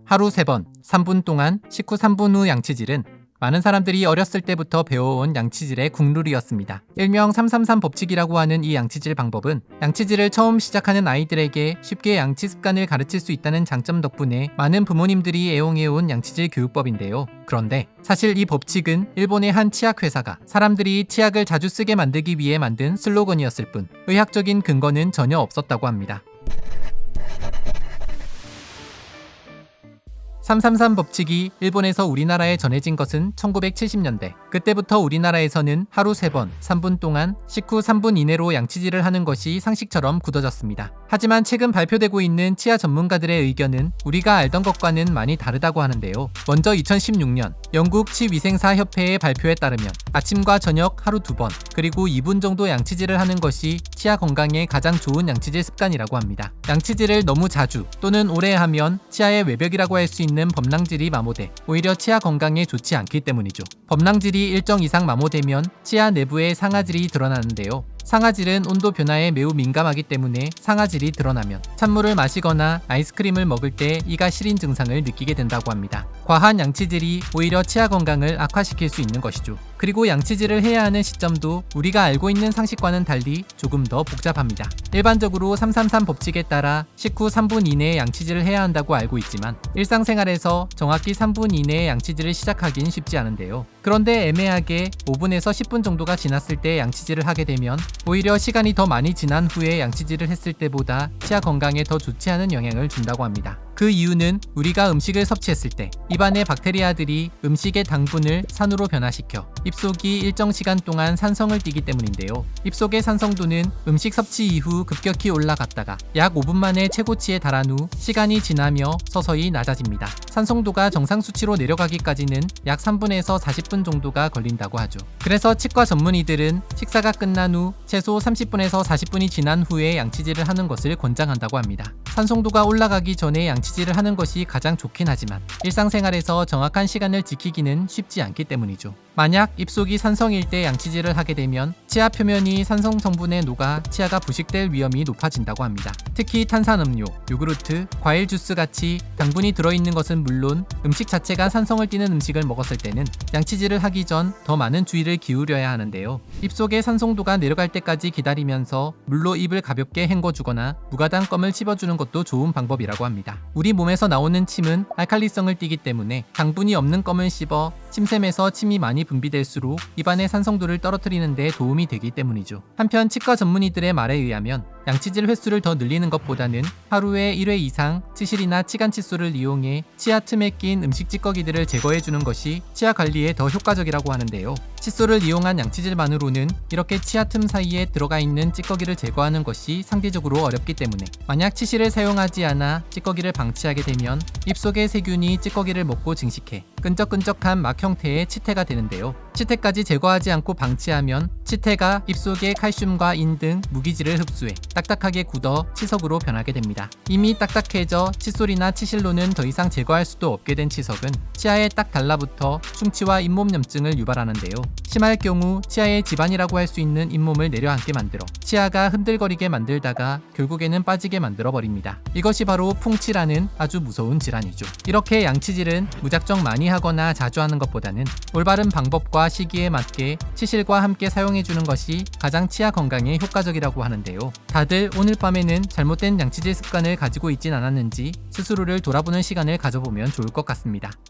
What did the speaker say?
하루 3번, 3분 동안 식후 3분 후 양치질은 많은 사람들이 어렸을 때부터 배워온 양치질의 국룰이었습니다. 일명 333 법칙이라고 하는 이 양치질 방법은 양치질을 처음 시작하는 아이들에게 쉽게 양치 습관을 가르칠 수 있다는 장점 덕분에 많은 부모님들이 애용해온 양치질 교육법인데요. 그런데 사실 이 법칙은 일본의 한 치약회사가 사람들이 치약을 자주 쓰게 만들기 위해 만든 슬로건이었을 뿐 의학적인 근거는 전혀 없었다고 합니다. 333 법칙이 일본에서 우리나라에 전해진 것은 1970년대. 그때부터 우리나라에서는 하루 3번, 3분 동안 식후 3분 이내로 양치질을 하는 것이 상식처럼 굳어졌습니다. 하지만 최근 발표되고 있는 치아 전문가들의 의견은 우리가 알던 것과는 많이 다르다고 하는데요. 먼저 2016년 영국 치위생사 협회의 발표에 따르면 아침과 저녁 하루 2번, 그리고 2분 정도 양치질을 하는 것이 치아 건강에 가장 좋은 양치질 습관이라고 합니다. 양치질을 너무 자주 또는 오래 하면 치아의 외벽이라고 할 수 있는 범랑질이 마모돼 오히려 치아 건강에 좋지 않기 때문이죠. 범랑질이 일정 이상 마모되면 치아 내부에 상아질이 드러나는데요. 상아질은 온도 변화에 매우 민감하기 때문에 상아질이 드러나면 찬물을 마시거나 아이스크림을 먹을 때 이가 시린 증상을 느끼게 된다고 합니다. 과한 양치질이 오히려 치아 건강을 악화시킬 수 있는 것이죠. 그리고 양치질을 해야 하는 시점도 우리가 알고 있는 상식과는 달리 조금 더 복잡합니다. 일반적으로 333 법칙에 따라 식후 3분 이내에 양치질을 해야 한다고 알고 있지만 일상생활에서 정확히 3분 이내에 양치질을 시작하긴 쉽지 않은데요. 그런데 애매하게 5분에서 10분 정도가 지났을 때 양치질을 하게 되면 오히려 시간이 더 많이 지난 후에 양치질을 했을 때보다 치아 건강에 더 좋지 않은 영향을 준다고 합니다. 그 이유는 우리가 음식을 섭취했을 때 입안의 박테리아들이 음식의 당분을 산으로 변화시켜 입속이 일정 시간 동안 산성을 띠기 때문인데요. 입속의 산성도는 음식 섭취 이후 급격히 올라갔다가 약 5분 만에 최고치에 달한 후 시간이 지나며 서서히 낮아집니다. 산성도가 정상 수치로 내려가기까지는 약 3분에서 40분 정도가 걸린다고 하죠. 그래서 치과 전문의들은 식사가 끝난 후 최소 30분에서 40분이 지난 후에 양치질을 하는 것을 권장한다고 합니다. 산성도가 올라가기 전에 양치질을 하는 것이 가장 좋긴 하지만 일상생활에서 정확한 시간을 지키기는 쉽지 않기 때문이죠. 만약 입속이 산성일 때 양치질을 하게 되면 치아 표면이 산성 성분에 녹아 치아가 부식될 위험이 높아진다고 합니다. 특히 탄산음료, 요구르트, 과일 주스 같이 당분이 들어있는 것은 물론 음식 자체가 산성을 띠는 음식을 먹었을 때는 양치질을 하기 전 더 많은 주의를 기울여야 하는데요. 입속의 산성도가 내려갈 때까지 기다리면서 물로 입을 가볍게 헹궈주거나 무가당 껌을 씹어주는 것도 좋은 방법이라고 합니다. 우리 몸에서 나오는 침은 알칼리성을 띠기 때문에 당분이 없는 껌을 씹어 침샘에서 침이 많이 분비될수록 입안의 산성도를 떨어뜨리는 데 도움이 되기 때문이죠. 한편 치과 전문의들의 말에 의하면 양치질 횟수를 더 늘리는 것보다는 하루에 1회 이상 치실이나 치간 칫솔을 이용해 치아 틈에 낀 음식 찌꺼기들을 제거해주는 것이 치아 관리에 더 효과적이라고 하는데요. 칫솔을 이용한 양치질만으로는 이렇게 치아 틈 사이에 들어가 있는 찌꺼기를 제거하는 것이 상대적으로 어렵기 때문에 만약 치실을 사용하지 않아 찌꺼기를 방치하게 되면 입속의 세균이 찌꺼기를 먹고 증식해 끈적끈적한 막 형태의 치태가 되는데요. 치태까지 제거하지 않고 방치하면 치태가 입속의 칼슘과 인 등 무기질을 흡수해 딱딱하게 굳어 치석으로 변하게 됩니다. 이미 딱딱해져 칫솔이나 치실로는 더 이상 제거할 수도 없게 된 치석은 치아에 딱 달라붙어 충치와 잇몸염증을 유발하는데요. 심할 경우 치아의 집안이라고 할 수 있는 잇몸을 내려앉게 만들어 치아가 흔들거리게 만들다가 결국에는 빠지게 만들어 버립니다. 이것이 바로 풍치라는 아주 무서운 질환이죠. 이렇게 양치질은 무작정 많이 하거나 자주 하는 것보다는 올바른 방법과 시기에 맞게 치실과 함께 사용해주는 것이 가장 치아 건강에 효과적이라고 하는데요. 다들 오늘 밤에는 잘못된 양치질 습관을 가지고 있진 않았는지 스스로를 돌아보는 시간을 가져보면 좋을 것 같습니다.